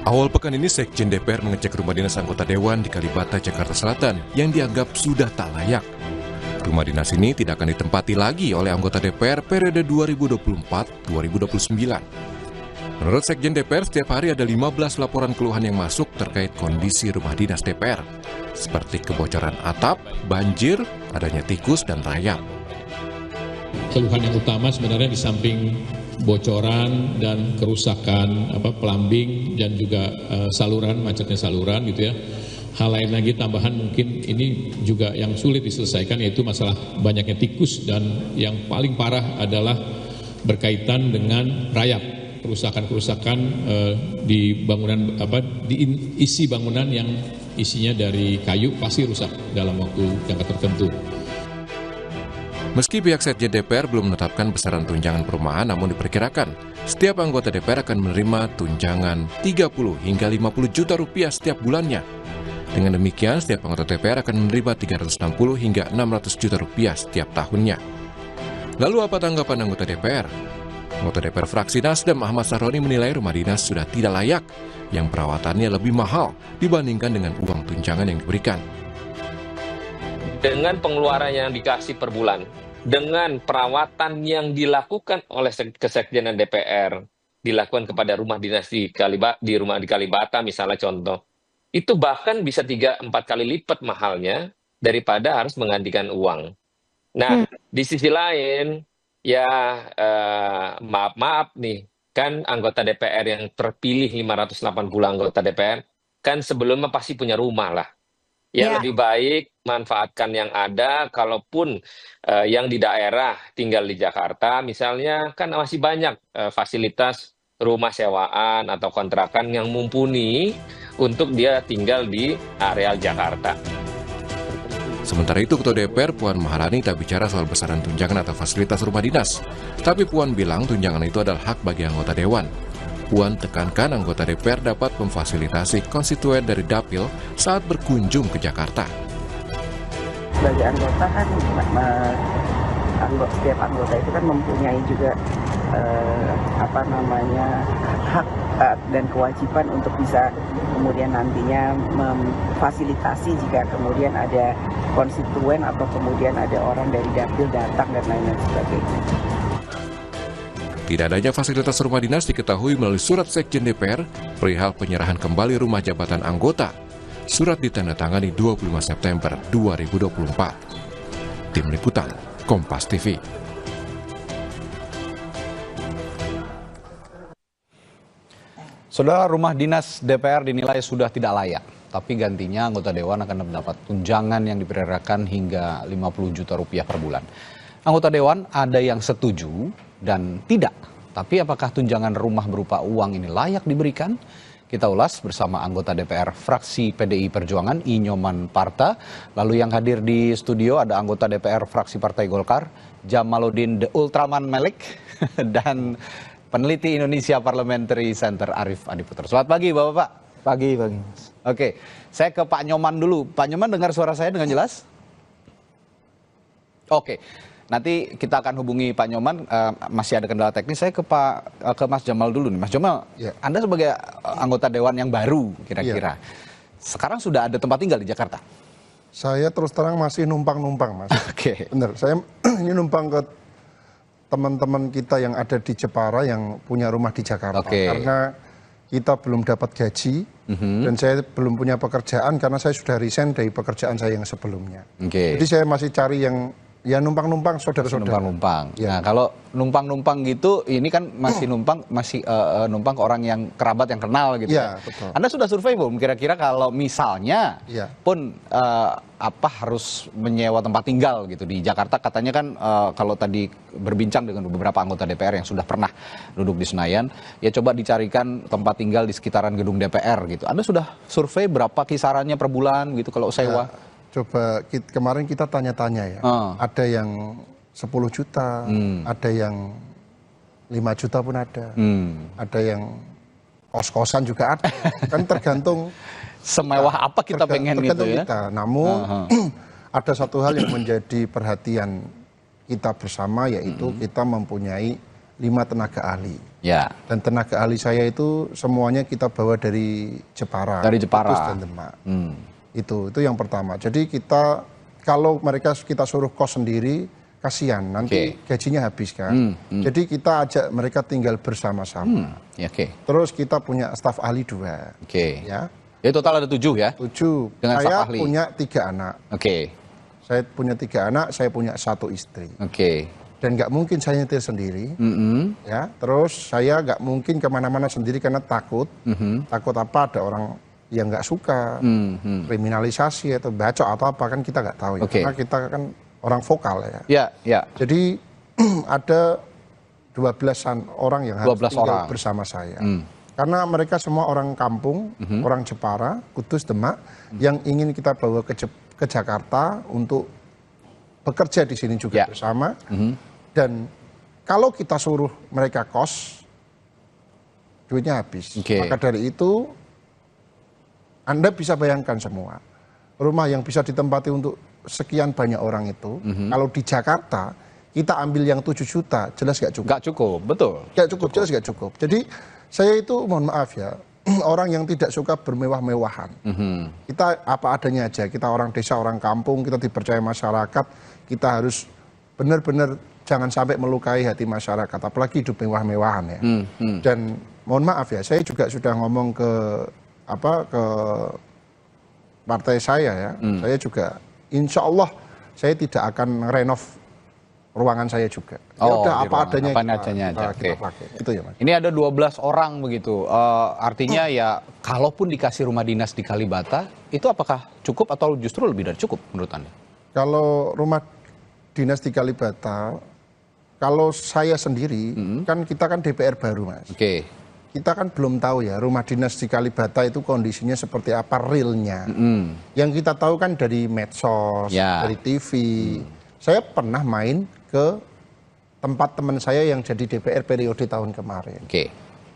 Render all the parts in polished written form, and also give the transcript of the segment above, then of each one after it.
Awal pekan ini, Sekjen DPR mengecek rumah dinas anggota Dewan di Kalibata, Jakarta Selatan yang dianggap sudah tak layak. Rumah dinas ini tidak akan ditempati lagi oleh anggota DPR periode 2024-2029. Menurut Sekjen DPR, setiap hari ada 15 laporan keluhan yang masuk terkait kondisi rumah dinas DPR, seperti kebocoran atap, banjir, adanya tikus, dan rayap. Keluhan yang utama sebenarnya di samping bocoran dan kerusakan plumbing dan juga saluran, macetnya saluran gitu ya. Hal lain lagi tambahan mungkin ini juga yang sulit diselesaikan, yaitu masalah banyaknya tikus, dan yang paling parah adalah berkaitan dengan rayap, kerusakan-kerusakan di bangunan di isi bangunan yang isinya dari kayu pasti rusak dalam waktu jangka tertentu. Meski pihak Sekjen DPR belum menetapkan besaran tunjangan perumahan, namun diperkirakan setiap anggota DPR akan menerima tunjangan 30 hingga 50 juta rupiah setiap bulannya. Dengan demikian, setiap anggota DPR akan menerima 360 hingga 600 juta rupiah setiap tahunnya. Lalu apa tanggapan anggota DPR? Anggota DPR fraksi Nasdem Ahmad Sahroni menilai rumah dinas sudah tidak layak, yang perawatannya lebih mahal dibandingkan dengan uang tunjangan yang diberikan. Dengan pengeluaran yang dikasih per bulan, dengan perawatan yang dilakukan oleh Kesekjenan DPR, dilakukan kepada rumah dinas di Kalibata misalnya contoh, itu bahkan bisa 3-4 kali lipat mahalnya daripada harus menggantikan uang. Nah, di sisi lain, ya maaf nih, kan anggota DPR yang terpilih 580 anggota DPR, kan sebelumnya pasti punya rumah lah. Ya, lebih baik manfaatkan yang ada, kalaupun yang di daerah tinggal di Jakarta, misalnya kan masih banyak fasilitas rumah sewaan atau kontrakan yang mumpuni untuk dia tinggal di areal Jakarta. Sementara itu, Ketua DPR Puan Maharani tak bicara soal besaran tunjangan atau fasilitas rumah dinas. Tapi Puan bilang tunjangan itu adalah hak bagi anggota Dewan. Puan tekankan anggota DPR dapat memfasilitasi konstituen dari Dapil saat berkunjung ke Jakarta. Sebagai anggota kan, setiap anggota itu kan mempunyai juga hak dan kewajiban untuk bisa kemudian nantinya memfasilitasi jika kemudian ada konstituen atau kemudian ada orang dari Dapil datang dan lain-lain sebagainya. Tidak adanya fasilitas rumah dinas diketahui melalui surat Sekjen DPR perihal penyerahan kembali rumah jabatan anggota. Surat ditandatangani 25 September 2024. Tim Liputan, Kompas TV. Saudara, rumah dinas DPR dinilai sudah tidak layak, tapi gantinya anggota Dewan akan mendapat tunjangan yang diperkirakan hingga 50 juta rupiah per bulan. Anggota Dewan ada yang setuju dan tidak. Tapi apakah tunjangan rumah berupa uang ini layak diberikan? Kita ulas bersama anggota DPR fraksi PDI Perjuangan, Inyoman Parta. Lalu yang hadir di studio ada anggota DPR fraksi Partai Golkar, Jamaluddin The Ultraman Melik, dan peneliti Indonesia Parliamentary Center Arief Adiputro. Selamat pagi Bapak-Bapak. Pagi. Oke, saya ke Pak Nyoman dulu. Pak Nyoman, dengar suara saya dengan jelas? Oke. Nanti kita akan hubungi Pak Nyoman, masih ada kendala teknis. Saya ke Mas Jamal dulu nih. Mas Jamal, ya. Anda sebagai anggota Dewan yang baru kira-kira, sekarang sudah ada tempat tinggal di Jakarta? Saya terus terang masih numpang-numpang, Mas. Oke. Bener, saya ini numpang ke teman-teman kita yang ada di Jepara yang punya rumah di Jakarta. Karena kita belum dapat gaji, dan saya belum punya pekerjaan karena saya sudah resign dari pekerjaan saya yang sebelumnya. Jadi saya masih cari yang ya numpang-numpang saudara-saudara. Numpang-numpang. Ya. Nah, kalau numpang-numpang gitu, ini kan masih numpang ke orang yang kerabat yang kenal gitu. Ya, betul. Anda sudah survei belum? Kira-kira kalau misalnya pun harus menyewa tempat tinggal gitu di Jakarta, katanya kan kalau tadi berbincang dengan beberapa anggota DPR yang sudah pernah duduk di Senayan, ya coba dicarikan tempat tinggal di sekitaran gedung DPR gitu. Anda sudah survei berapa kisarannya per bulan gitu kalau sewa? Ya. Coba kemarin kita tanya-tanya ya, ada yang 10 juta, ada yang 5 juta pun ada yang kos-kosan juga ada, kan tergantung semewah apa kita pengen gitu ya. Namun ada satu hal yang menjadi perhatian kita bersama, yaitu kita mempunyai 5 tenaga ahli. Ya. Dan tenaga ahli saya itu semuanya kita bawa dari Jepara. Dari Jepara. Kudus dan Demak. Itu yang pertama. Jadi kalau mereka kita suruh kos sendiri, kasihan nanti gajinya habis kan. Jadi kita ajak mereka tinggal bersama-sama. Terus kita punya staf ahli 2. Ya. Ya total ada 7 ya? 7. Dengan saya staf ahli. punya 3 anak. Saya punya 3 anak, saya punya 1 istri. Dan nggak mungkin saya nyetir sendiri. Ya. Terus saya nggak mungkin kemana-mana sendiri karena takut. Takut apa, ada orang yang nggak suka, kriminalisasi atau bacok atau apa, kan kita nggak tahu ya. Karena kita kan orang vokal ya. Jadi ada 12-an orang yang harus tinggal bersama saya. Karena mereka semua orang kampung, orang Jepara, Kudus, Demak, yang ingin kita bawa ke Jakarta untuk bekerja di sini juga bersama. Dan kalau kita suruh mereka kos, duitnya habis. Maka dari itu, Anda bisa bayangkan semua, rumah yang bisa ditempati untuk sekian banyak orang itu, kalau di Jakarta, kita ambil yang 7 juta, jelas gak cukup. Gak cukup, betul. Gak cukup, jelas gak cukup. Jadi, saya itu mohon maaf ya, orang yang tidak suka bermewah-mewahan. Kita apa adanya aja, kita orang desa, orang kampung, kita dipercaya masyarakat, kita harus benar-benar jangan sampai melukai hati masyarakat, apalagi hidup mewah-mewahan ya. Dan mohon maaf ya, saya juga sudah ngomong ke partai saya ya, saya juga insya Allah saya tidak akan renov ruangan saya juga. Ya udah apa adanya kita pakai. Itu ya Mas. Ini ada 12 orang begitu. Artinya ya kalaupun dikasih rumah dinas di Kalibata, itu apakah cukup atau justru lebih dari cukup menurut Anda? Kalau rumah dinas di Kalibata, kalau saya sendiri, kan kita kan DPR baru Mas. Kita kan belum tahu ya rumah dinas di Kalibata itu kondisinya seperti apa realnya. Yang kita tahu kan dari medsos, dari TV. Saya pernah main ke tempat teman saya yang jadi DPR periode tahun kemarin.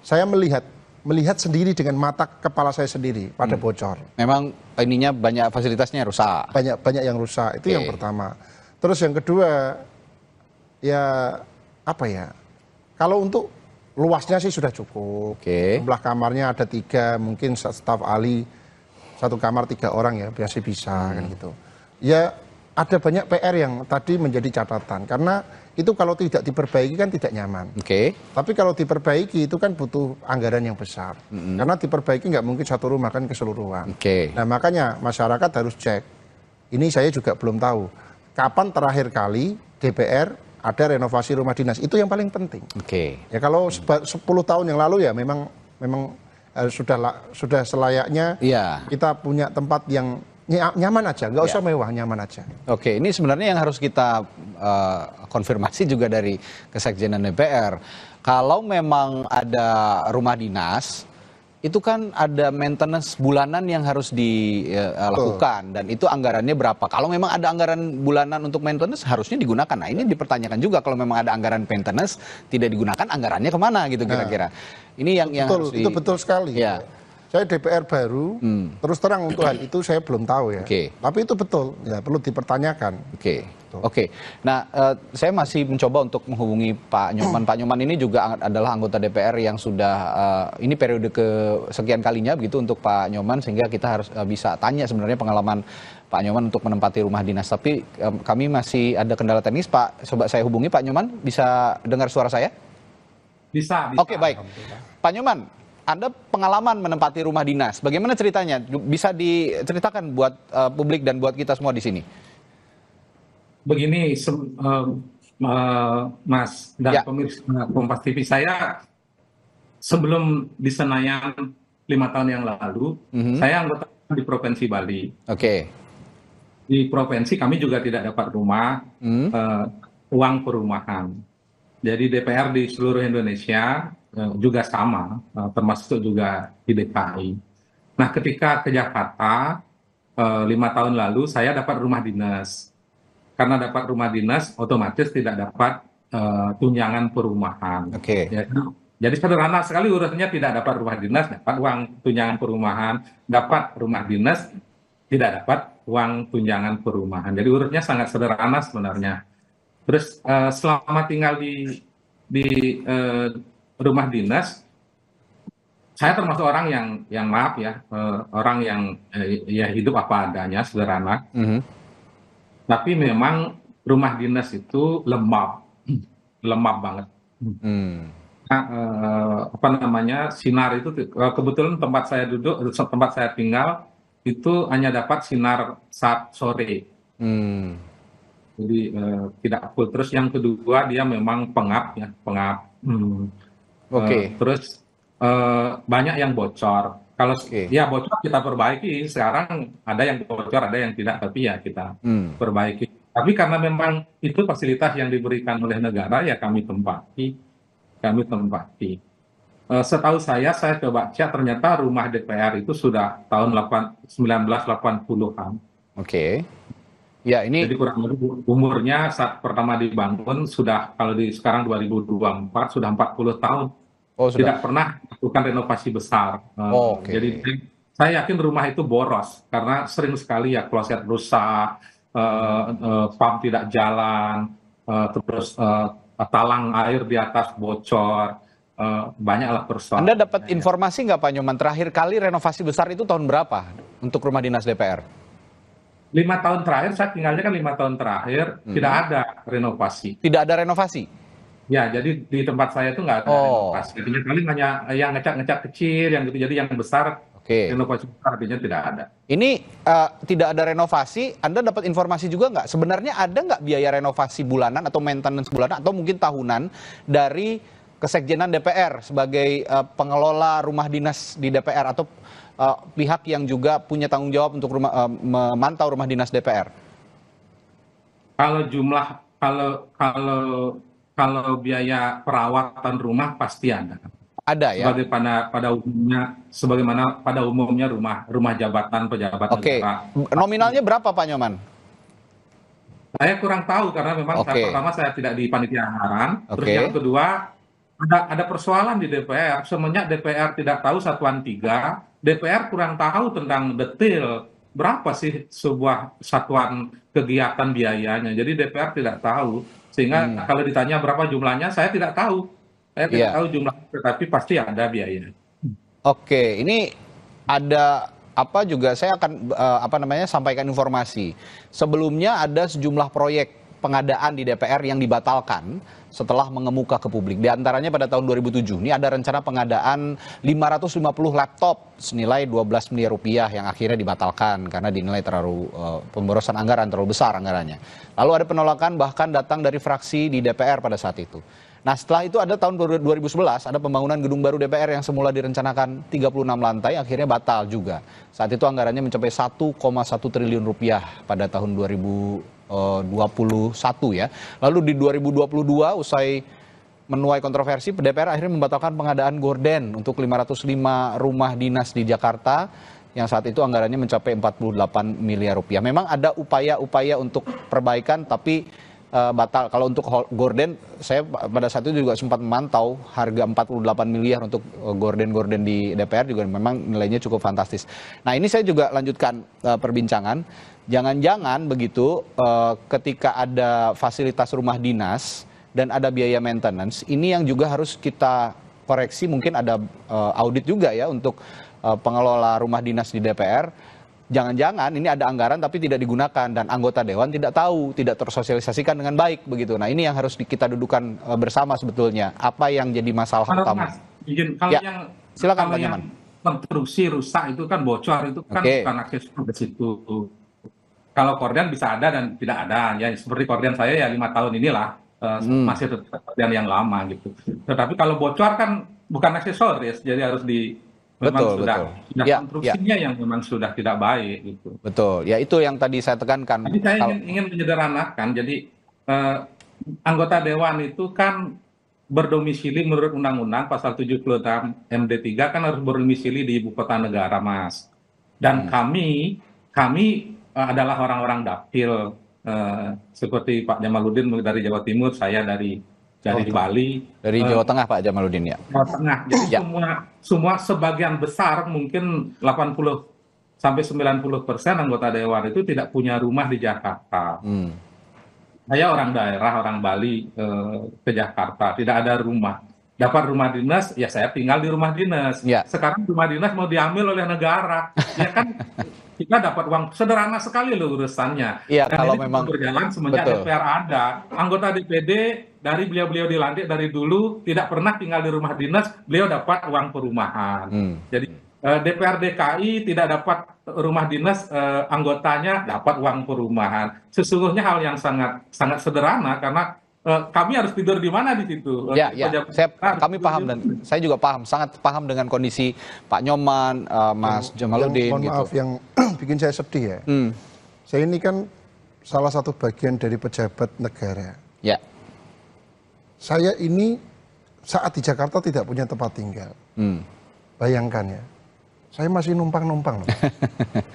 Saya melihat sendiri dengan mata kepala saya sendiri pada bocor. Memang ininya banyak fasilitasnya rusak. Banyak yang rusak, itu yang pertama. Terus yang kedua, ya apa ya, kalau untuk luasnya sih sudah cukup. Jumlah kamarnya ada 3, mungkin staf ahli 1 kamar 3 orang ya, biasa bisa kan gitu. Ya ada banyak PR yang tadi menjadi catatan, karena itu kalau tidak diperbaiki kan tidak nyaman. Tapi kalau diperbaiki itu kan butuh anggaran yang besar. Karena diperbaiki nggak mungkin 1 rumah kan keseluruhan. Nah makanya masyarakat harus cek. Ini saya juga belum tahu. Kapan terakhir kali DPR ada renovasi rumah dinas? Itu yang paling penting. Ya kalau 10 tahun yang lalu ya memang sudah selayaknya kita punya tempat yang nyaman aja, nggak usah mewah, nyaman aja. Ini sebenarnya yang harus kita konfirmasi juga dari Kesekjenan DPR. Kalau memang ada rumah dinas, itu kan ada maintenance bulanan yang harus dilakukan, dan itu anggarannya berapa? Kalau memang ada anggaran bulanan untuk maintenance, harusnya digunakan. Nah ini dipertanyakan juga, kalau memang ada anggaran maintenance tidak digunakan, anggarannya kemana gitu kira-kira? Ini yang harus itu betul sekali. Saya DPR baru, terus terang untuk hal itu saya belum tahu ya. Tapi itu betul, ya perlu dipertanyakan. Nah, saya masih mencoba untuk menghubungi Pak Nyoman. Pak Nyoman ini juga adalah anggota DPR yang sudah, ini periode kesekian kalinya begitu untuk Pak Nyoman, sehingga kita harus bisa tanya sebenarnya pengalaman Pak Nyoman untuk menempati rumah dinas. Tapi kami masih ada kendala teknis, Pak. Coba saya hubungi Pak Nyoman, bisa dengar suara saya? Bisa. Oke, baik. Pak Nyoman, Anda pengalaman menempati rumah dinas. Bagaimana ceritanya? Bisa diceritakan buat publik dan buat kita semua di sini. Begini, Mas dan pemirsa Kompas TV, saya sebelum di Senayan 5 tahun yang lalu, saya anggota di Provinsi Bali. Di provinsi kami juga tidak dapat rumah, uang perumahan. Jadi DPR di seluruh Indonesia juga sama, termasuk juga di DKI. Nah, ketika ke Jakarta 5 tahun lalu, saya dapat rumah dinas. Karena dapat rumah dinas, otomatis tidak dapat tunjangan perumahan. Jadi sederhana sekali urutnya, tidak dapat rumah dinas, dapat uang tunjangan perumahan. Dapat rumah dinas, tidak dapat uang tunjangan perumahan. Jadi urutnya sangat sederhana sebenarnya. Terus selama tinggal di di rumah dinas, saya termasuk orang yang maaf ya, orang yang ya hidup apa adanya, sederhana. Tapi memang rumah dinas itu lemah banget. Nah, apa namanya, sinar itu kebetulan tempat saya duduk, tempat saya tinggal itu hanya dapat sinar saat sore. Jadi tidak full. Terus yang kedua dia memang pengap ya, pengap. Terus banyak yang bocor. Kalau ya bocor kita perbaiki. Sekarang ada yang bocor, ada yang tidak, tapi ya kita perbaiki. Tapi karena memang itu fasilitas yang diberikan oleh negara, ya kami tempati. Setahu saya coba cek, ternyata rumah DPR itu sudah tahun 1980-an. Ya, ini jadi kurang lebih umurnya saat pertama dibangun sudah, kalau sekarang 2024 sudah 40 tahun. Tidak pernah melakukan renovasi besar. Jadi saya yakin rumah itu boros karena sering sekali ya kloset rusak, pump tidak jalan, terus talang air di atas bocor, banyaklah persoalan. Anda dapat informasi nggak Pak Nyoman, terakhir kali renovasi besar itu tahun berapa untuk rumah dinas DPR? 5 tahun terakhir, saya tinggalnya kan 5 tahun terakhir, tidak ada renovasi. Tidak ada renovasi? Ya, jadi di tempat saya itu nggak ada renovasi. Artinya paling hanya yang ngecat kecil, yang gitu. Jadi yang besar, renovasi besar artinya tidak ada. Ini tidak ada renovasi, Anda dapat informasi juga nggak? Sebenarnya ada nggak biaya renovasi bulanan atau maintenance bulanan atau mungkin tahunan dari Kesekjenan DPR sebagai pengelola rumah dinas di DPR atau pihak yang juga punya tanggung jawab untuk memantau rumah dinas DPR? Kalau jumlah, kalau biaya perawatan rumah pasti ada. Ada ya. Sebagaimana pada umumnya rumah jabatan pejabat negara. Nominalnya berapa Pak Nyoman? Saya kurang tahu karena memang pertama saya tidak di panitia anggaran. Terus yang kedua ada persoalan di DPR. Semenjak DPR tidak tahu satuan 3, DPR kurang tahu tentang detail berapa sih sebuah satuan kegiatan biayanya. Jadi DPR tidak tahu. Sehingga kalau ditanya berapa jumlahnya, saya tidak tahu. Saya tidak tahu jumlahnya, tetapi pasti ada biaya. Ini ada apa juga saya akan sampaikan informasi. Sebelumnya ada sejumlah proyek pengadaan di DPR yang dibatalkan setelah mengemuka ke publik. Di antaranya pada tahun 2007, ini ada rencana pengadaan 550 laptop senilai 12 miliar rupiah yang akhirnya dibatalkan karena dinilai terlalu pemborosan anggaran, terlalu besar anggarannya. Lalu ada penolakan bahkan datang dari fraksi di DPR pada saat itu. Nah setelah itu ada tahun 2011, ada pembangunan gedung baru DPR yang semula direncanakan 36 lantai, akhirnya batal juga. Saat itu anggarannya mencapai 1,1 triliun rupiah pada tahun 2021 ya. Lalu di 2022 usai menuai kontroversi, DPR akhirnya membatalkan pengadaan gorden untuk 505 rumah dinas di Jakarta yang saat itu anggarannya mencapai 48 miliar rupiah. Memang ada upaya-upaya untuk perbaikan tapi batal. Kalau untuk gorden, saya pada saat itu juga sempat memantau harga 48 miliar untuk gorden-gorden di DPR juga memang nilainya cukup fantastis. Nah ini saya juga lanjutkan perbincangan. Jangan-jangan begitu ketika ada fasilitas rumah dinas dan ada biaya maintenance, ini yang juga harus kita koreksi, mungkin ada audit juga ya untuk pengelola rumah dinas di DPR. Jangan-jangan ini ada anggaran tapi tidak digunakan dan anggota dewan tidak tahu, tidak tersosialisasikan dengan baik begitu. Nah ini yang harus kita dudukan bersama sebetulnya. Apa yang jadi masalah utama? Yang silakan Pak Nyoman. Konstruksi rusak itu kan bocor, itu kan bukan akses ke situ. Kalau korden bisa ada dan tidak ada. Ya seperti korden saya ya 5 tahun inilah masih tetap korden yang lama gitu. Tetapi kalau bocor kan bukan aksesoris, jadi harus betul. Konstruksinya yang memang sudah tidak baik gitu. Betul. Ya itu yang tadi saya tekankan. Jadi saya ingin menyederhanakan. Jadi anggota dewan itu kan berdomisili menurut undang-undang pasal 76 MD3 kan harus berdomisili di ibu kota negara, Mas. Dan kami adalah orang-orang dapil seperti Pak Jamaluddin dari Jawa Timur, saya dari Bali. Dari Jawa Tengah Pak Jamaluddin ya. Jawa Tengah. Jadi semua sebagian besar mungkin 80 sampai 90% anggota dewan itu tidak punya rumah di Jakarta. Saya orang daerah, orang Bali ke Jakarta, tidak ada rumah. Dapat rumah dinas, ya saya tinggal di rumah dinas. Ya. Sekarang rumah dinas mau diambil oleh negara, ya kan kita dapat uang sederhana sekali loh urusannya. Iya, Dan kalau ini memang berjalan semenjak betul. DPR ada. Anggota DPD dari beliau-beliau dilantik dari dulu tidak pernah tinggal di rumah dinas, beliau dapat uang perumahan. Jadi DPR DKI tidak dapat rumah dinas, anggotanya dapat uang perumahan. Sesungguhnya hal yang sangat sangat sederhana karena kami harus tidur di mana di situ. Ya, kami paham dan saya juga paham, sangat paham dengan kondisi Pak Nyoman, Mas Jamaluddin. Mohon maaf, yang bikin saya sedih ya. Saya ini kan salah satu bagian dari pejabat negara. Ya. Saya ini saat di Jakarta tidak punya tempat tinggal. Bayangkan ya. Saya masih numpang-numpang.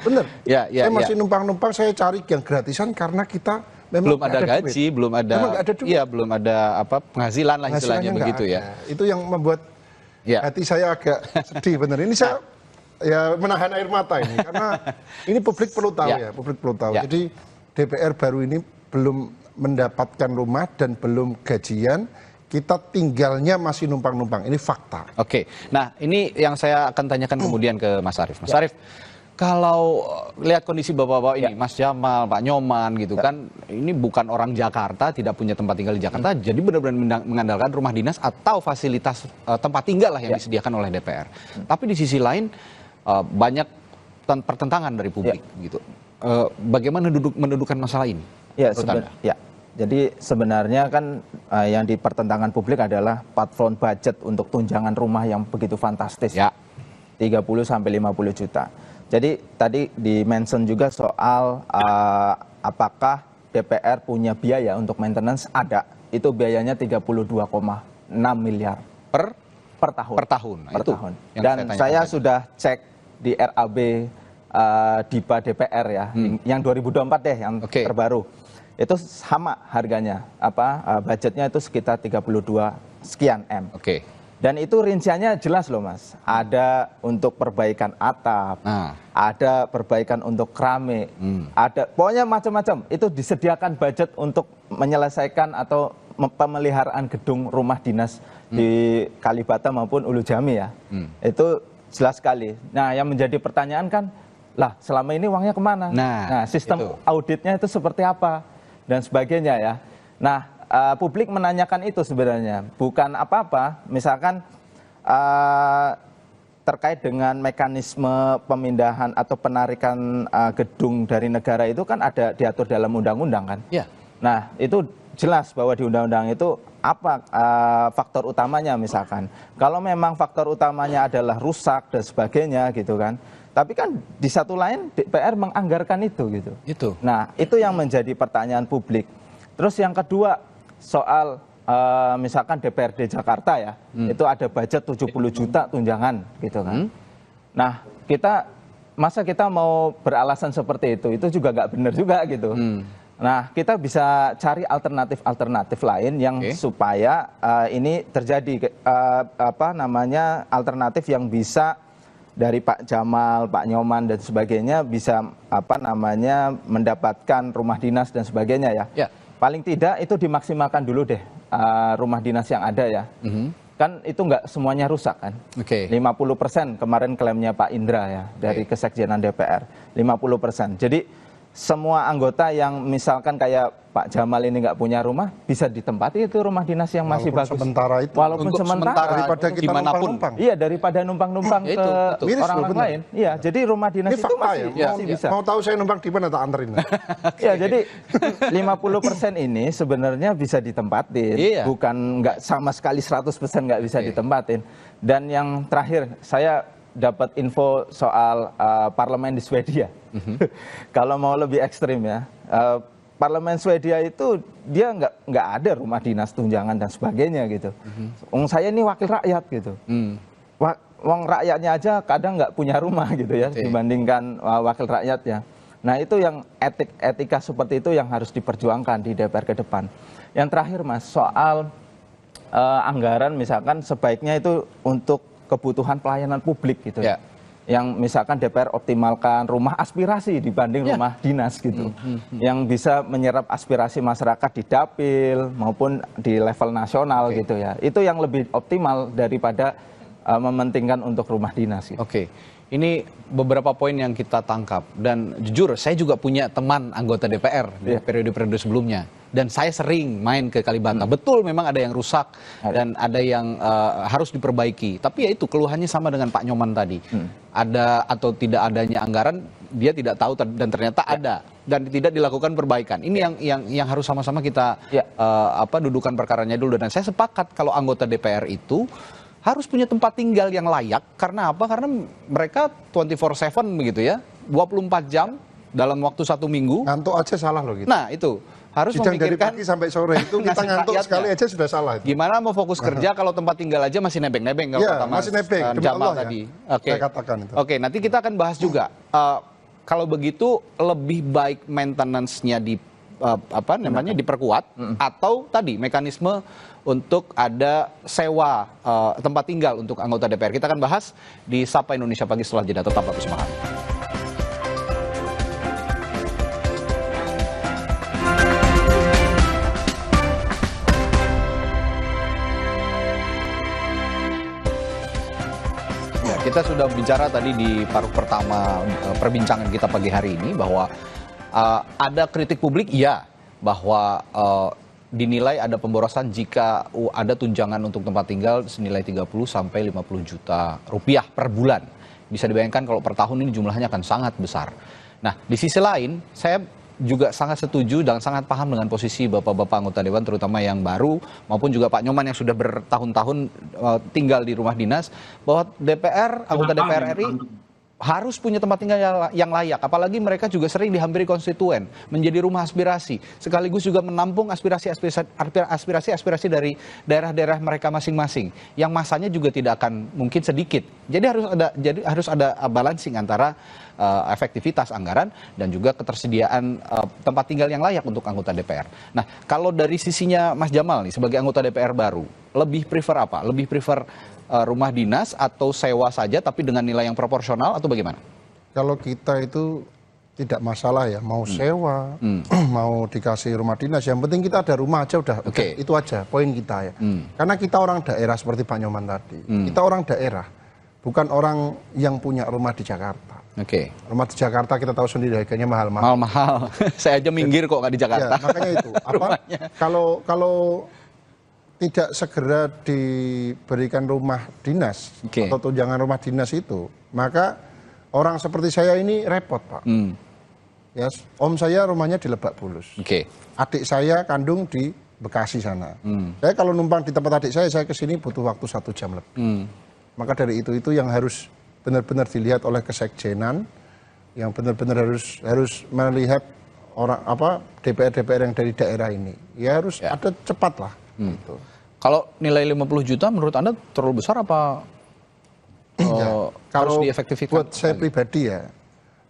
Bener. Saya masih numpang-numpang, saya cari yang gratisan karena kita memang belum ada gaji, duit. belum ada duit. Iya, belum ada penghasilan lah istilahnya begitu ya. Itu yang membuat hati saya agak sedih bener. Ini saya ya menahan air mata ini karena ini publik perlu tahu publik perlu tahu. Jadi DPR baru ini belum mendapatkan rumah dan belum gajian. Kita tinggalnya masih numpang-numpang. Ini fakta. Oke. Nah, ini yang saya akan tanyakan kemudian ke Mas Arief. Mas Arief, kalau lihat kondisi bapak-bapak ini, Mas Jamal, Pak Nyoman gitu kan, ini bukan orang Jakarta, tidak punya tempat tinggal di Jakarta, jadi benar-benar mengandalkan rumah dinas atau fasilitas tempat tinggal lah yang disediakan oleh DPR. Tapi di sisi lain banyak pertentangan dari publik gitu. Bagaimana mendudukan masalah ini? Jadi sebenarnya kan yang dipertentangkan publik adalah platform budget untuk tunjangan rumah yang begitu fantastis. 30 sampai 50 juta. Jadi tadi di-mention juga soal apakah DPR punya biaya untuk maintenance? Ada. Itu biayanya 32,6 miliar per tahun. Per tahun. Per tahun. Dan saya sudah cek di RAB DIPA DPR ya, yang 2024 deh, yang terbaru. Itu sama harganya, budgetnya itu sekitar 32 sekian M. Dan itu rinciannya jelas loh Mas. Ada untuk perbaikan atap, ada perbaikan untuk keramik, ada pokoknya macam-macam. Itu disediakan budget untuk menyelesaikan atau pemeliharaan gedung rumah dinas di Kalibata maupun Ulu Jami ya. Itu jelas sekali. Nah, yang menjadi pertanyaan kan, lah selama ini uangnya kemana? Nah, sistem auditnya itu seperti apa? Dan sebagainya ya. Nah, publik menanyakan itu sebenarnya, bukan apa-apa, misalkan terkait dengan mekanisme pemindahan atau penarikan gedung dari negara itu kan ada diatur dalam undang-undang kan. Nah, itu jelas bahwa di undang-undang itu apa faktor utamanya misalkan. Kalau memang faktor utamanya adalah rusak dan sebagainya gitu kan. Tapi kan di satu lain DPR menganggarkan itu gitu. Nah, itu yang menjadi pertanyaan publik. Terus yang kedua soal misalkan DPRD Jakarta ya, itu ada budget 70 juta tunjangan gitu kan. Nah, masa kita mau beralasan seperti itu juga nggak benar juga gitu. Nah, kita bisa cari alternatif lain yang supaya ini terjadi alternatif yang bisa dari Pak Jamal, Pak Nyoman dan sebagainya bisa mendapatkan rumah dinas dan sebagainya ya. Paling tidak itu dimaksimalkan dulu deh rumah dinas yang ada ya. Kan itu nggak semuanya rusak kan. 50% kemarin klaimnya Pak Indra ya dari Kesekjenan DPR. 50%. Jadi semua anggota yang misalkan kayak Pak Jamal ini nggak punya rumah, bisa ditempati itu rumah dinas yang masih bagus. Sementara itu. Walaupun sementara daripada kita numpang-numpang. Iya, daripada numpang-numpang ke orang lain. Iya, jadi rumah dinas ini itu masih bisa. Mau tahu saya numpang di mana tak anterin. Iya, jadi 50% ini sebenarnya bisa ditempatin. Bukan nggak sama sekali 100% nggak bisa ditempatin. Dan yang terakhir, saya dapat info soal parlemen di Swedia. Kalau mau lebih ekstrim ya, parlemen Swedia itu dia nggak ada rumah dinas tunjangan dan sebagainya gitu. Saya ini wakil rakyat gitu. Wong rakyatnya aja kadang nggak punya rumah gitu ya dibandingkan wakil rakyatnya. Nah itu yang etika seperti itu yang harus diperjuangkan di DPR ke depan. Yang terakhir Mas, soal anggaran misalkan sebaiknya itu untuk kebutuhan pelayanan publik gitu. yang misalkan DPR optimalkan rumah aspirasi dibanding rumah dinas gitu. Yang bisa menyerap aspirasi masyarakat di dapil maupun di level nasional gitu ya. Itu yang lebih optimal daripada mementingkan untuk rumah dinas gitu. Ini beberapa poin yang kita tangkap, dan jujur saya juga punya teman anggota DPR di periode-periode sebelumnya, dan saya sering main ke Kalibata. Betul, memang ada yang rusak dan ada yang harus diperbaiki, tapi ya itu keluhannya sama dengan Pak Nyoman tadi. Ada atau tidak adanya anggaran, dia tidak tahu, dan ternyata ada dan tidak dilakukan perbaikan. Ini yang harus sama-sama kita dudukan perkaranya dulu. Dan saya sepakat kalau anggota DPR itu harus punya tempat tinggal yang layak. Karena apa? Karena mereka 24/7 begitu ya, 24 jam dalam waktu 1 minggu. Ngantuk aja salah loh gitu. Nah itu, harus memikirkan dari pagi sampai sore itu kita ngantuk sekali aja sudah salah itu. Gimana mau fokus kerja kalau tempat tinggal aja masih nebeng-nebeng kalau kata Mas masih nebeng, demi Jamal Allah tadi. Saya katakan itu. Nanti kita akan bahas juga. Kalau begitu lebih baik maintenance-nya diperkuat, atau tadi mekanisme untuk ada sewa tempat tinggal untuk anggota DPR. Kita akan bahas di Sapa Indonesia Pagi setelah jeda. Tetap bersama kami. Kita sudah bicara tadi di paruh pertama perbincangan kita pagi hari ini bahwa ada kritik publik, bahwa dinilai ada pemborosan jika ada tunjangan untuk tempat tinggal senilai 30 sampai 50 juta rupiah per bulan. Bisa dibayangkan kalau per tahun ini jumlahnya akan sangat besar. Nah, di sisi lain saya juga sangat setuju dan sangat paham dengan posisi bapak-bapak anggota dewan, terutama yang baru maupun juga Pak Nyoman yang sudah bertahun-tahun tinggal di rumah dinas, bahwa anggota DPR RI harus punya tempat tinggal yang layak. Apalagi mereka juga sering dihampiri konstituen, menjadi rumah aspirasi, sekaligus juga menampung aspirasi dari daerah-daerah mereka masing-masing, yang masanya juga tidak akan mungkin sedikit. Jadi harus ada balancing antara efektivitas anggaran dan juga ketersediaan tempat tinggal yang layak untuk anggota DPR. Nah, kalau dari sisinya Mas Jamal nih sebagai anggota DPR baru, lebih prefer apa? Lebih prefer rumah dinas atau sewa saja tapi dengan nilai yang proporsional atau bagaimana? Kalau kita itu tidak masalah ya, mau sewa, mau dikasih rumah dinas, yang penting kita ada rumah aja udah itu aja poin kita ya. Karena kita orang daerah seperti Pak Nyoman tadi, kita orang daerah, bukan orang yang punya rumah di Jakarta. Rumah di Jakarta kita tahu sendiri harganya mahal-mahal. Mahal-mahal. Saya aja minggir kok nggak di Jakarta. Ya, makanya itu. Kalau tidak segera diberikan rumah dinas atau tunjangan rumah dinas itu, maka orang seperti saya ini repot, Pak. Ya, om saya rumahnya di Lebak Bulus. Adik saya kandung di Bekasi sana. Saya kalau numpang di tempat adik saya kesini butuh waktu 1 jam lebih. Maka dari itu yang harus benar-benar dilihat oleh kesekjenan, yang benar-benar harus melihat orang DPR yang dari daerah ini. Ya harus ada cepat lah. Gitu. Kalau nilai 50 juta menurut Anda terlalu besar apa harus diefektifkan? Buat saya pribadi ya,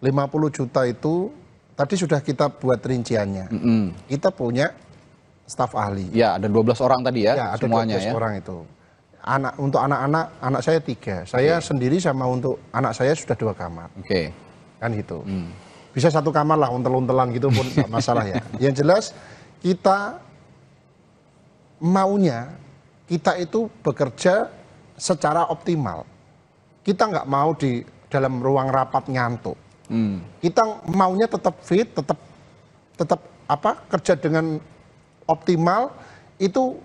50 juta itu tadi sudah kita buat rinciannya. Kita punya staf ahli. Ya, ada 12 orang tadi ya, ada semuanya 12 orang itu. Untuk anak saya 3. Saya sendiri sama untuk anak saya sudah 2 kamar. Kan gitu. Bisa 1 kamar lah, untel-untelan gitu pun nggak masalah ya. Yang jelas kita maunya kita itu bekerja secara optimal. Kita nggak mau di dalam ruang rapat ngantuk. Kita maunya tetap fit, tetap kerja dengan optimal. Itu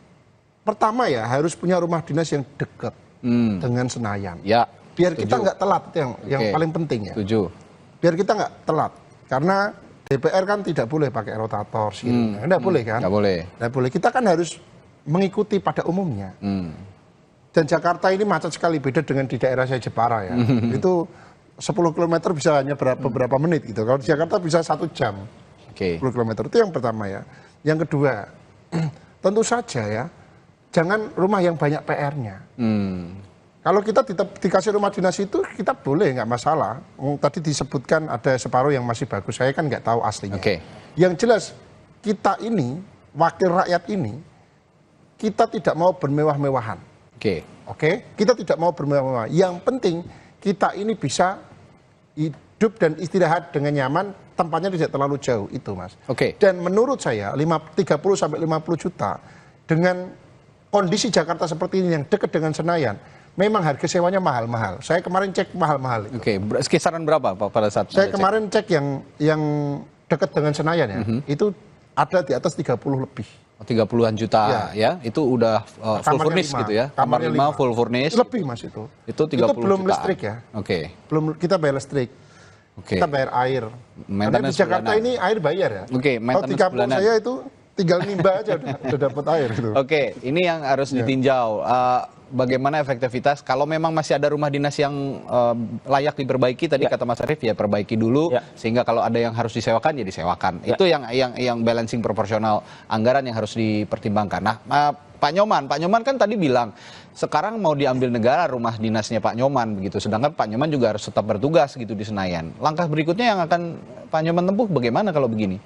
pertama ya harus punya rumah dinas yang dekat dengan Senayan. Biar kita nggak telat, yang paling penting ya. Biar kita nggak telat, karena DPR kan tidak boleh pakai rotator, nggak boleh kan? Nggak boleh. Kita kan harus mengikuti pada umumnya. Dan Jakarta ini macet sekali, beda dengan di daerah saya Jepara ya. Itu 10 km bisa hanya beberapa menit gitu. Kalau di Jakarta bisa 1 jam. 10 km itu yang pertama ya. Yang kedua, tentu saja ya, jangan rumah yang banyak PR-nya. Kalau kita dikasih rumah dinas itu, kita boleh, nggak masalah. Tadi disebutkan ada separuh yang masih bagus, saya kan nggak tahu aslinya. Yang jelas, kita ini, wakil rakyat ini, kita tidak mau bermewah-mewahan. Kita tidak mau bermewah-mewahan. Yang penting kita ini bisa hidup dan istirahat dengan nyaman, tempatnya tidak terlalu jauh itu, Mas. Oke. Dan menurut saya 30 sampai 50 juta dengan kondisi Jakarta seperti ini yang dekat dengan Senayan, memang harga sewanya mahal-mahal. Saya kemarin cek mahal-mahal. Oke, kisaran berapa Pak pada saat saya kemarin cek yang dekat dengan Senayan ya, itu ada di atas 30 lebih. 30-an juta ya, itu udah full furnish gitu ya. Kamar 5 full furnish. Lebih Mas itu. Itu 30 itu belum jutaan. Listrik ya. Oke. Belum kita bayar listrik. Kita bayar air. Karena di Jakarta bulanan. Ini air bayar ya. Kalau di kampung bulanan. Saya itu tinggal nimba aja udah dapat air gitu. Oke, ini yang harus ditinjau. Bagaimana efektivitas kalau memang masih ada rumah dinas yang layak diperbaiki tadi kata Mas Arief ya perbaiki dulu sehingga kalau ada yang harus disewakan ya disewakan. Itu yang balancing proporsional anggaran yang harus dipertimbangkan. Nah, Pak Nyoman kan tadi bilang sekarang mau diambil negara rumah dinasnya Pak Nyoman begitu. Sedangkan Pak Nyoman juga harus tetap bertugas gitu di Senayan. Langkah berikutnya yang akan Pak Nyoman tempuh bagaimana kalau begini?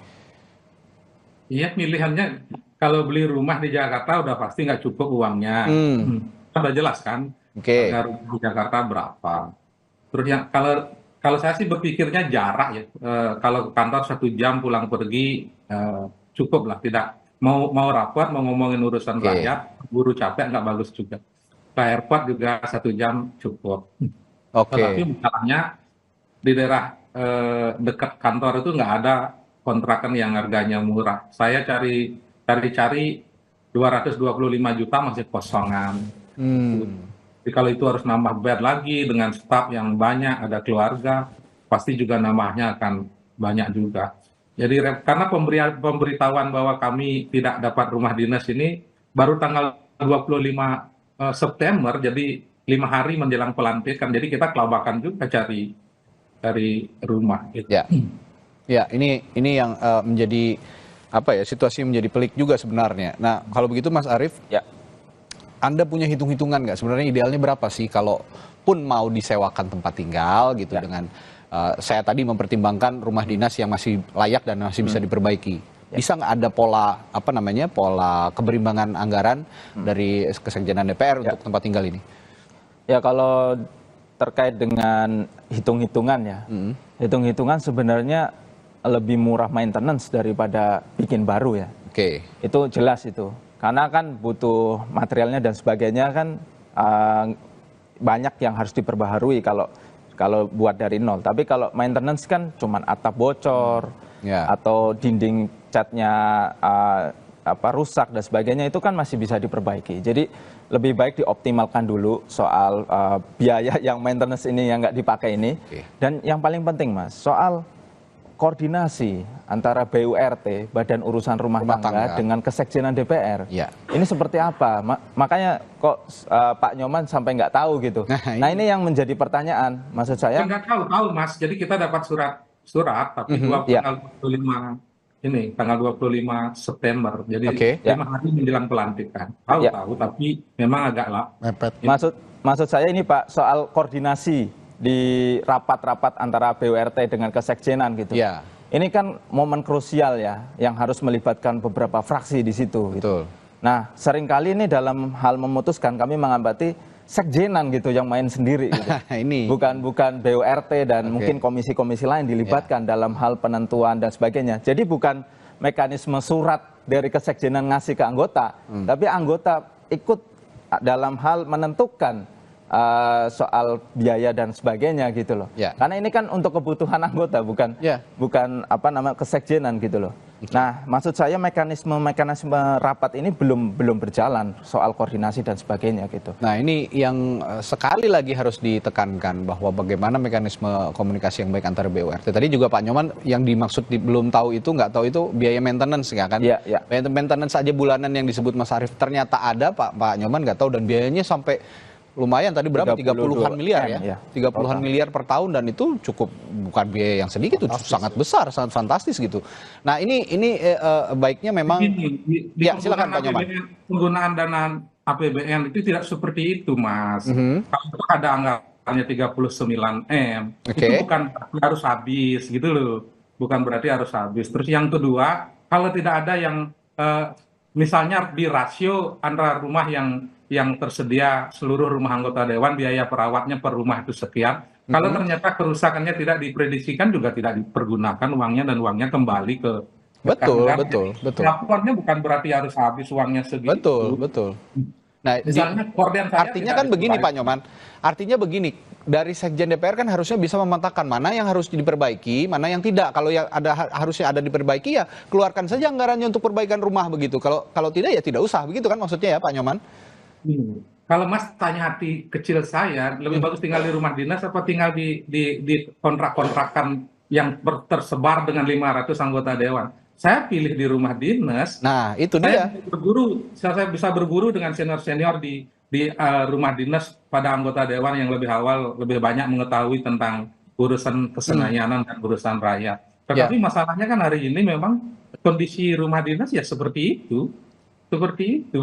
Iya, pilihannya kalau beli rumah di Jakarta udah pasti nggak cukup uangnya. Udah jelas kan, harga rumah di Jakarta berapa. Terus yang kalau saya sih berpikirnya jarak ya. Kalau ke kantor 1 jam pulang pergi cukup lah. Tidak mau rapat, mau ngomongin urusan rakyat, buru capek nggak bagus juga. Ke airport juga 1 jam cukup. Tetapi masalahnya di daerah dekat kantor itu nggak ada kontrakan yang harganya murah. Saya cari 225 juta masih kosongan. Jadi kalau itu harus nambah bed lagi dengan staf yang banyak, ada keluarga, pasti juga nambahnya akan banyak juga. Jadi karena pemberitahuan bahwa kami tidak dapat rumah dinas ini baru tanggal 25 September, jadi 5 hari menjelang pelantikan. Jadi kita kelabakan juga cari rumah. Gitu. Ya, ini yang menjadi situasi menjadi pelik juga sebenarnya. Nah, kalau begitu Mas Arief, Anda punya hitung-hitungan nggak sebenarnya idealnya berapa sih kalau pun mau disewakan tempat tinggal gitu dengan saya tadi mempertimbangkan rumah dinas yang masih layak dan masih bisa diperbaiki. Bisa nggak ada pola keberimbangan anggaran dari Kesekjenan DPR untuk tempat tinggal ini? Ya kalau terkait dengan hitung-hitungan ya, hitung-hitungan sebenarnya lebih murah maintenance daripada bikin baru ya. Itu jelas itu. Karena kan butuh materialnya dan sebagainya kan banyak yang harus diperbaharui kalau buat dari nol. Tapi kalau maintenance kan cuman atap bocor atau dinding catnya rusak dan sebagainya itu kan masih bisa diperbaiki. Jadi lebih baik dioptimalkan dulu soal biaya yang maintenance ini yang nggak dipakai ini. Dan yang paling penting Mas, soal koordinasi antara BURT, Badan Urusan Rumah Tangga, dengan Kesekjenan DPR. Ini seperti apa? Makanya kok Pak Nyoman sampai nggak tahu gitu. Nah ini yang menjadi pertanyaan, maksud saya. Nggak tahu Mas, jadi kita dapat surat tapi tanggal 25 September. Jadi 5 hari menjelang pelantikan. Tahu tapi memang agak mepet. Maksud saya ini Pak, soal koordinasi di rapat-rapat antara BURT dengan Kesekjenan gitu. Ini kan momen krusial ya, yang harus melibatkan beberapa fraksi di situ. Gitu. Nah, seringkali ini dalam hal memutuskan kami mengamati Sekjenan gitu yang main sendiri. Gitu. Ini bukan BURT dan mungkin komisi-komisi lain dilibatkan dalam hal penentuan dan sebagainya. Jadi bukan mekanisme surat dari Kesekjenan ngasih ke anggota, tapi anggota ikut dalam hal menentukan soal biaya dan sebagainya gitu loh. Karena ini kan untuk kebutuhan anggota bukan Kesekjenan gitu loh. Nah, maksud saya mekanisme rapat ini belum berjalan soal koordinasi dan sebagainya gitu. Nah, ini yang sekali lagi harus ditekankan bahwa bagaimana mekanisme komunikasi yang baik antara BURT. Tadi juga Pak Nyoman yang dimaksud belum tahu itu nggak tahu itu biaya maintenance ya kan? Maintenance saja bulanan yang disebut Mas Arief ternyata ada Pak Nyoman nggak tahu dan biayanya sampai lumayan tadi berapa 30-an miliar ya. 30-an miliar per tahun dan itu cukup bukan biaya yang sedikit itu sangat besar, sangat fantastis gitu. Nah, ini baiknya memang silakan Pak Nyoman. Penggunaan dana APBN itu tidak seperti itu, Mas. Kalau ada anggarannya 39 M, itu bukan berarti harus habis gitu loh. Bukan berarti harus habis. Terus yang kedua, kalau tidak ada yang misalnya di rasio antara rumah yang yang tersedia seluruh rumah anggota dewan, biaya perawatnya per rumah itu sekian. Kalau ternyata kerusakannya tidak diprediksikan juga tidak dipergunakan uangnya dan uangnya kembali ke betul. Laporannya bukan berarti harus habis uangnya segitu. Betul. Nah, misalnya artinya kan begini Pak Nyoman, artinya begini, dari Sekjen DPR kan harusnya bisa memetakan mana yang harus diperbaiki, mana yang tidak. Kalau yang harusnya ada diperbaiki ya keluarkan saja anggarannya untuk perbaikan rumah begitu. Kalau tidak ya tidak usah begitu kan maksudnya ya Pak Nyoman? Kalau Mas tanya hati kecil saya, lebih bagus tinggal di rumah dinas apa tinggal di kontrak-kontrakan yang tersebar dengan 500 anggota dewan? Saya pilih di rumah dinas. Nah, itu dia. Saya bisa berguru dengan senior-senior di rumah dinas pada anggota dewan yang lebih awal, lebih banyak mengetahui tentang urusan kesenangan dan urusan rakyat. Tetapi masalahnya kan hari ini memang kondisi rumah dinas ya seperti itu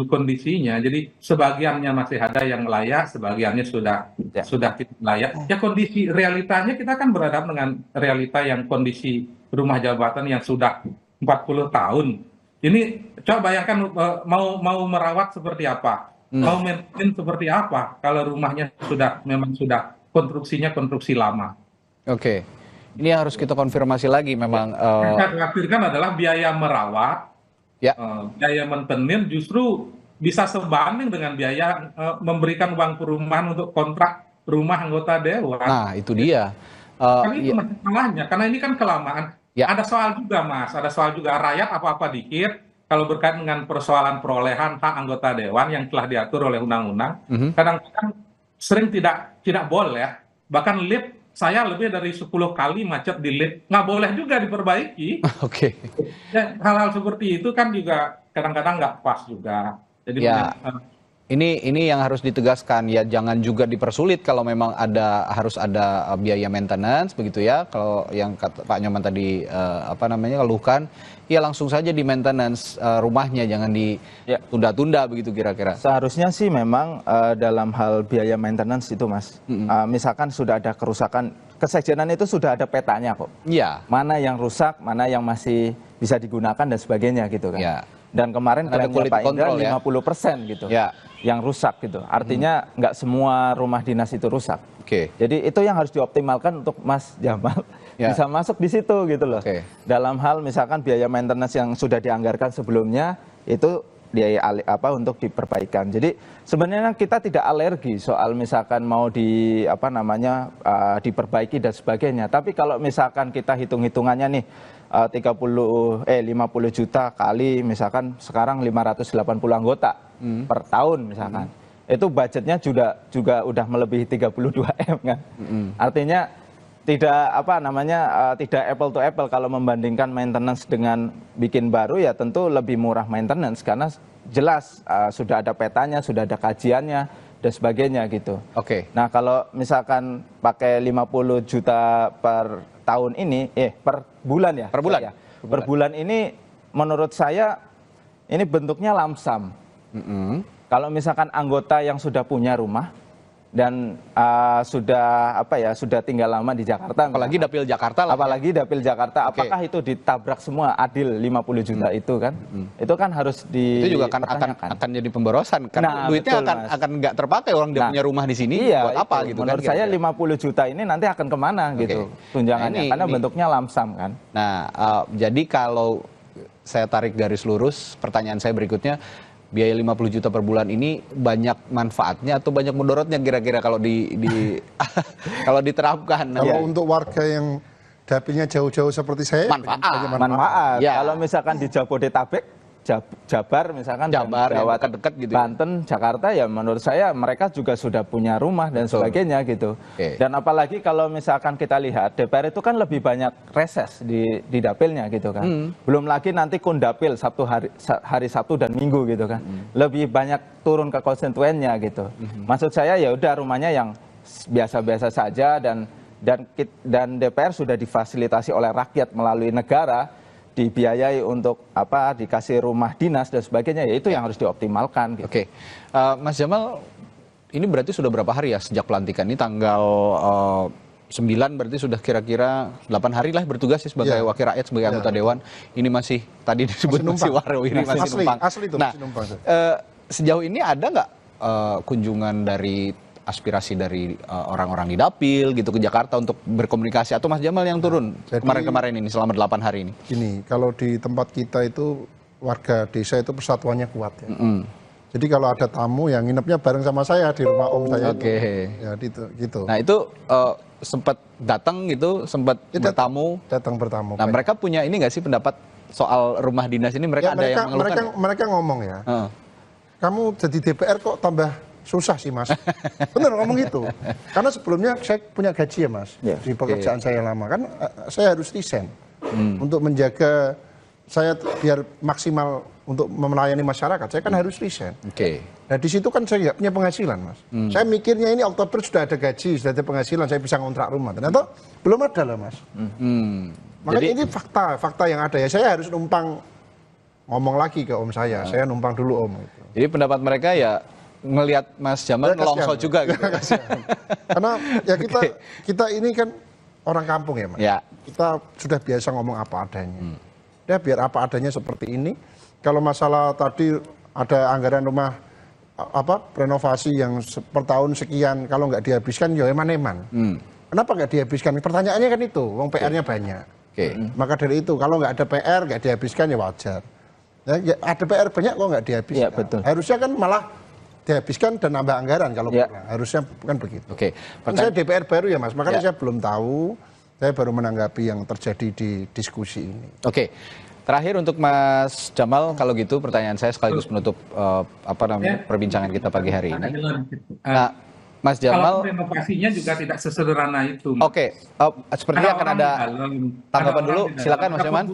kondisinya. Jadi sebagiannya masih ada yang layak, sebagiannya sudah tidak layak. Ya kondisi realitanya kita kan berhadapan dengan realita yang kondisi rumah jabatan yang sudah 40 tahun. Ini coba bayangkan mau merawat seperti apa, mau maintenance seperti apa kalau rumahnya memang sudah konstruksi lama. Oke, ini harus kita konfirmasi lagi memang. Yang saya khawatirkan adalah biaya merawat, biaya maintenance justru bisa sebanding dengan biaya memberikan uang perumahan untuk kontrak rumah anggota dewan. Nah, itu dia. Kan itu masalahnya, karena ini kan kelamaan. Ada soal juga Mas, ada soal juga rakyat apa-apa dikit kalau berkaitan dengan persoalan perolehan hak anggota dewan yang telah diatur oleh undang-undang. Kadang-kadang sering tidak boleh, bahkan lift saya lebih dari 10 kali macet di lift, nggak boleh juga diperbaiki. Oke. Ya, hal-hal seperti itu kan juga kadang-kadang nggak pas juga. Jadi ini yang harus ditegaskan ya, jangan juga dipersulit kalau memang harus ada biaya maintenance begitu ya. Kalau yang Pak Nyoman tadi keluhkan, ya langsung saja di maintenance rumahnya, jangan ditunda-tunda begitu kira-kira. Seharusnya sih memang dalam hal biaya maintenance itu Mas, misalkan sudah ada kerusakan, kesekjenan itu sudah ada petanya kok. Iya. Mana yang rusak, mana yang masih bisa digunakan dan sebagainya gitu kan. Ya. Dan kemarin klaimnya Pak Indra 50% gitu, yang rusak gitu. Artinya nggak semua rumah dinas itu rusak. Jadi itu yang harus dioptimalkan untuk Mas Jamal bisa masuk di situ gitu loh. Dalam hal misalkan biaya maintenance yang sudah dianggarkan sebelumnya itu untuk diperbaikan. Jadi sebenarnya kita tidak alergi soal misalkan mau diperbaiki dan sebagainya. Tapi kalau misalkan kita hitung-hitungannya nih 50 juta kali misalkan sekarang 580 anggota per tahun misalkan. Itu budgetnya juga udah melebihi 32 M kan. Artinya tidak tidak apple to apple kalau membandingkan maintenance dengan bikin baru, ya tentu lebih murah maintenance karena jelas sudah ada petanya, sudah ada kajiannya dan sebagainya gitu. Nah, kalau misalkan pakai 50 juta per tahun ini per bulan ya. Per bulan ini menurut saya ini bentuknya lamsam. Kalau misalkan anggota yang sudah punya rumah dan sudah tinggal lama di Jakarta, apalagi dapil Jakarta apakah itu ditabrak semua adil 50 juta itu kan? Itu kan harus itu juga akan jadi pemborosan karena duitnya akan nggak terpakai, orang dia punya rumah di sini buat apa gitu. Menurut saya 50 juta ini nanti akan kemana gitu tunjangannya, karena bentuknya lamsam kan. Nah, jadi kalau saya tarik garis lurus, pertanyaan saya berikutnya, biaya 50 juta per bulan ini banyak manfaatnya atau banyak mudorotnya kira-kira kalau kalau diterapkan? Kalau untuk warga yang dapilnya jauh-jauh seperti saya, manfaat. Kalau misalkan di Jabodetabek, Jabar misalkan, Jawa dekat gitu, Banten, Jakarta, ya menurut saya mereka juga sudah punya rumah dan sebagainya gitu. Dan apalagi kalau misalkan kita lihat DPR itu kan lebih banyak reses di dapilnya gitu kan. Belum lagi nanti kundapil hari Sabtu dan Minggu gitu kan. Lebih banyak turun ke konstituennya gitu. Maksud saya ya udah rumahnya yang biasa-biasa saja dan DPR sudah difasilitasi oleh rakyat melalui negara, dibiayai untuk dikasih rumah dinas dan sebagainya, ya itu yang harus dioptimalkan gitu. Mas Jamal, ini berarti sudah berapa hari ya sejak pelantikan ini? Tanggal 9 berarti sudah kira-kira 8 hari lah bertugas ya sebagai wakil rakyat, sebagai anggota dewan. Ini masih tadi disebut masih warawiri, masih numpang. Asli itu masih numpang. Sejauh ini ada nggak kunjungan dari aspirasi dari orang-orang di Dapil gitu ke Jakarta untuk berkomunikasi, atau Mas Jamal yang turun kemarin-kemarin ini selama 8 hari ini? Ini kalau di tempat kita itu warga desa itu persatuannya kuat ya. Jadi kalau ada tamu yang nginepnya bareng sama saya di rumah om saya. Oke. Ya gitu. Nah itu sempat datang gitu, sempat bertamu. Datang bertamu. Nah mereka punya ini nggak sih pendapat soal rumah dinas ini? Mereka ada yang mengeluhkan? Mereka ngomong ya. Kamu jadi DPR kok tambah susah sih mas. Bener ngomong gitu. Karena sebelumnya saya punya gaji ya mas. Di pekerjaan saya lama kan saya harus resign untuk menjaga saya biar maksimal untuk melayani masyarakat. Saya kan harus resign. Nah di situ kan saya nggak punya penghasilan mas. Saya mikirnya ini Oktober sudah ada gaji, sudah ada penghasilan, saya bisa ngontrak rumah. Ternyata belum ada lah mas. Makanya ini fakta yang ada ya. Saya harus numpang ngomong lagi ke om saya numpang dulu om. Gitu. Jadi pendapat mereka ya ngelihat Mas Jamal ngelongso juga gitu. Karena ya kita ini kan orang kampung ya mas. Kita sudah biasa ngomong apa adanya. Ya biar apa adanya seperti ini. Kalau masalah tadi ada anggaran rumah renovasi yang per tahun sekian, kalau nggak dihabiskan ya eman-eman. Kenapa nggak dihabiskan? Pertanyaannya kan itu, wong PR-nya banyak. Maka dari itu kalau nggak ada PR nggak dihabiskan ya wajar. Ya, ada PR banyak kok nggak dihabiskan. Betul. Harusnya kan malah dihabiskan dan nambah anggaran kalau kurang. Harusnya kan begitu. Saya DPR baru ya mas, makanya saya belum tahu. Saya baru menanggapi yang terjadi di diskusi ini. Terakhir untuk Mas Jamal, kalau gitu pertanyaan saya sekaligus menutup perbincangan kita pagi hari ini. Nah, Mas Jamal, kalau renovasinya juga tidak sesederhana itu. Sepertinya akan ada tanggapan dulu. Silakan Mas Jamal.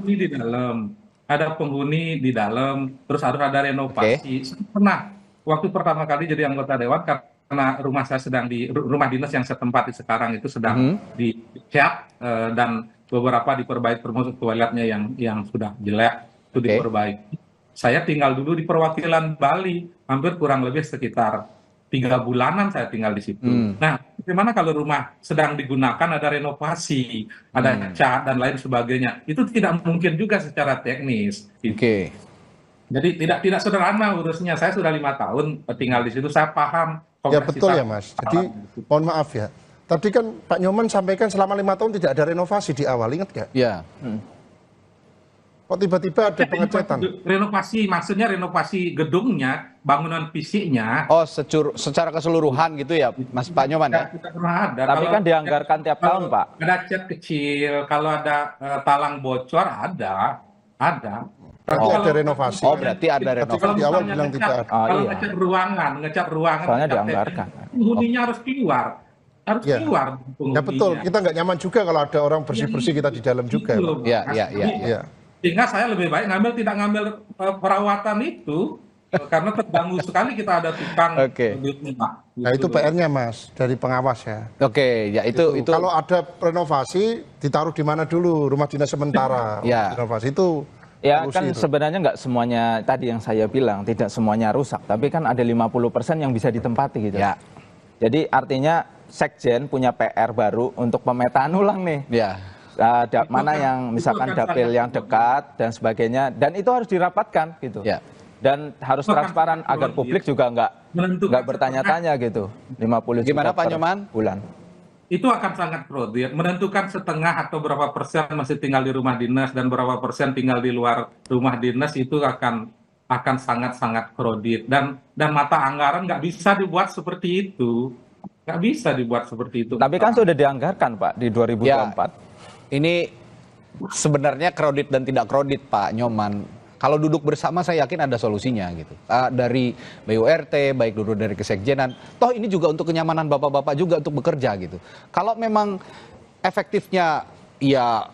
Ada penghuni di dalam, terus harus ada renovasi. Pernah waktu pertama kali jadi anggota dewan, karena rumah saya sedang rumah dinas yang saya tempati sekarang itu sedang dicat dan beberapa diperbaiki, termasuk toiletnya yang sudah jelek itu diperbaiki. Saya tinggal dulu di perwakilan Bali, hampir kurang lebih sekitar 3 bulanan saya tinggal di situ. Nah, bagaimana kalau rumah sedang digunakan ada renovasi, ada cat dan lain sebagainya? Itu tidak mungkin juga secara teknis. Jadi tidak sederhana urusnya. Saya sudah 5 tahun tinggal di situ, saya paham. Ya betul ya mas. Jadi mohon maaf ya. Tadi kan Pak Nyoman sampaikan selama 5 tahun tidak ada renovasi di awal, ingat nggak? Iya. Kok tiba-tiba ada pengecatan? Renovasi, maksudnya renovasi gedungnya, bangunan fisiknya. Secara keseluruhan gitu ya, Mas Pak Nyoman ya? Tidak pernah ada. Tapi kan dianggarkan tiap tahun, Pak. Ada cat kecil, kalau ada talang bocor, ada. Berarti ada renovasi. Berarti ada renovasi. Kalau di awal bilang tidak ada. Kalau ngecat ruangan. Soalnya dianggarkan. Penghuninya harus keluar. Keluar. Ya betul, kita nggak nyaman juga kalau ada orang bersih-bersih kita di dalam juga. Iya. Sehingga saya lebih baik tidak ngambil perawatan itu, karena terganggu sekali kita ada tukang. Nah itu PR-nya mas, dari pengawas ya. Itu. Kalau ada renovasi, ditaruh di mana dulu, rumah dinas sementara. Renovasi itu. Ya kan sebenarnya nggak semuanya, tadi yang saya bilang, tidak semuanya rusak. Tapi kan ada 50% yang bisa ditempati gitu. Jadi artinya Sekjen punya PR baru untuk pemetaan ulang nih. Mana yang misalkan dapil yang dekat dan sebagainya, dan itu harus dirapatkan gitu. Dan harus transparan agar publik juga nggak bertanya-tanya gitu. 50 juta Gimana Pak Nyoman? Bulan. Itu akan sangat kredit. Menentukan setengah atau berapa persen masih tinggal di rumah dinas dan berapa persen tinggal di luar rumah dinas itu akan sangat-sangat kredit. Dan mata anggaran nggak bisa dibuat seperti itu. Nggak bisa dibuat seperti itu. Tapi kan sudah dianggarkan Pak di 2024. Ini sebenarnya kredit dan tidak kredit Pak Nyoman. Kalau duduk bersama saya yakin ada solusinya gitu. Dari BURT, baik dulu dari Kesekjenan. Toh ini juga untuk kenyamanan bapak-bapak juga untuk bekerja gitu. Kalau memang efektifnya ya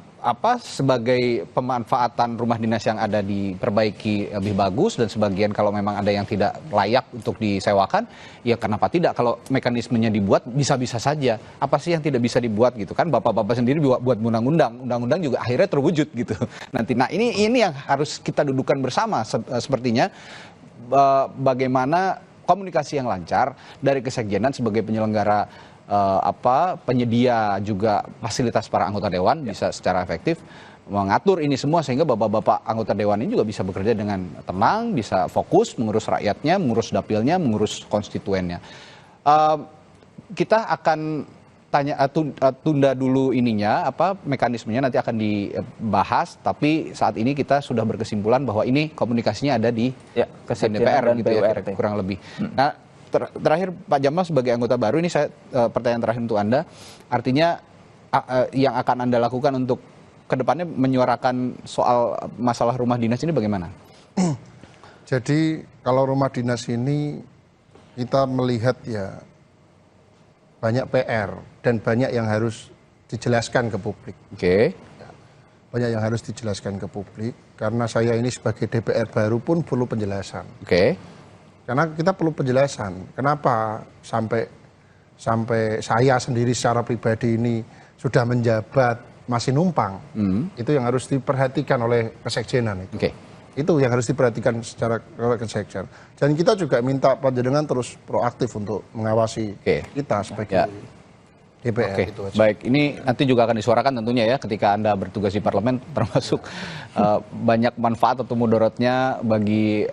sebagai pemanfaatan rumah dinas yang ada diperbaiki lebih bagus, dan sebagian kalau memang ada yang tidak layak untuk disewakan, ya kenapa tidak? Kalau mekanismenya dibuat bisa-bisa saja. Apa sih yang tidak bisa dibuat gitu kan? Bapak-bapak sendiri buat undang-undang juga akhirnya terwujud gitu. Nanti, nah ini yang harus kita dudukan bersama sepertinya, bagaimana komunikasi yang lancar dari Kesekjenan sebagai penyelenggara penyedia juga fasilitas para anggota dewan bisa secara efektif, mengatur ini semua sehingga bapak-bapak anggota dewan ini juga bisa bekerja dengan tenang, bisa fokus mengurus rakyatnya, mengurus dapilnya, mengurus konstituennya. Kita akan tunda dulu ininya, mekanismenya nanti akan dibahas, tapi saat ini kita sudah berkesimpulan bahwa ini komunikasinya ada di DPR gitu ya, kurang lebih. Nah, terakhir Pak Jamal sebagai anggota baru ini saya pertanyaan terakhir untuk Anda, artinya yang akan Anda lakukan untuk kedepannya menyuarakan soal masalah rumah dinas ini bagaimana? Jadi kalau rumah dinas ini kita melihat ya banyak PR dan banyak yang harus dijelaskan ke publik. Oke. Banyak yang harus dijelaskan ke publik karena saya ini sebagai DPR baru pun perlu penjelasan. Oke. Karena kita perlu penjelasan. Kenapa sampai saya sendiri secara pribadi ini sudah menjabat masih numpang, itu yang harus diperhatikan oleh kesekjenan itu. Itu yang harus diperhatikan secara kesekjenan. Dan kita juga minta panjenengan terus proaktif untuk mengawasi kita sebagai DPR. Itu aja. Baik, ini nanti juga akan disuarakan tentunya ya ketika Anda bertugas di parlemen, termasuk banyak manfaat atau mudaratnya bagi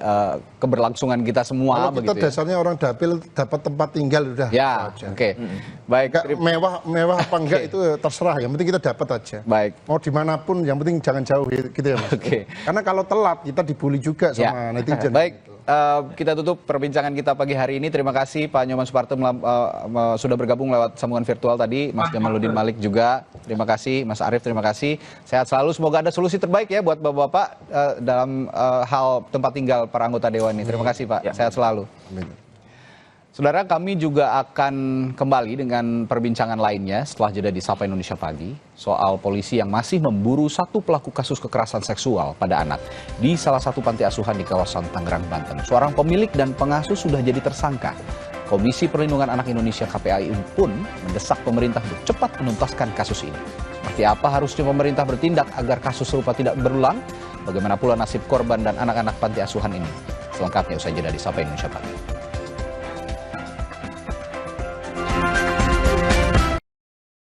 keberlangsungan kita semua. Kalau kita dasarnya orang dapil dapat tempat tinggal udah. Ya, baik. Mewah apa enggak itu terserah, yang penting kita dapat aja. Baik. Mau dimanapun, yang penting jangan jauh gitu ya Mas. Karena kalau telat kita dibully juga sama netizen. Baik. Kita tutup perbincangan kita pagi hari ini. Terima kasih Pak Nyoman Suparto sudah bergabung lewat sambungan virtual tadi. Mas Jamaluddin Malik juga. Terima kasih. Mas Arief terima kasih. Sehat selalu. Semoga ada solusi terbaik ya buat bapak-bapak dalam hal tempat tinggal para anggota dewan ini. Terima kasih Pak. Sehat selalu. Amin. Saudara, kami juga akan kembali dengan perbincangan lainnya setelah jeda di Sapa Indonesia Pagi soal polisi yang masih memburu satu pelaku kasus kekerasan seksual pada anak di salah satu panti asuhan di kawasan Tangerang, Banten. Seorang pemilik dan pengasuh sudah jadi tersangka. Komisi Perlindungan Anak Indonesia KPAI pun mendesak pemerintah untuk cepat menuntaskan kasus ini. Seperti apa harusnya pemerintah bertindak agar kasus serupa tidak berulang? Bagaimana pula nasib korban dan anak-anak panti asuhan ini? Selengkapnya usai jeda di Sapa Indonesia Pagi.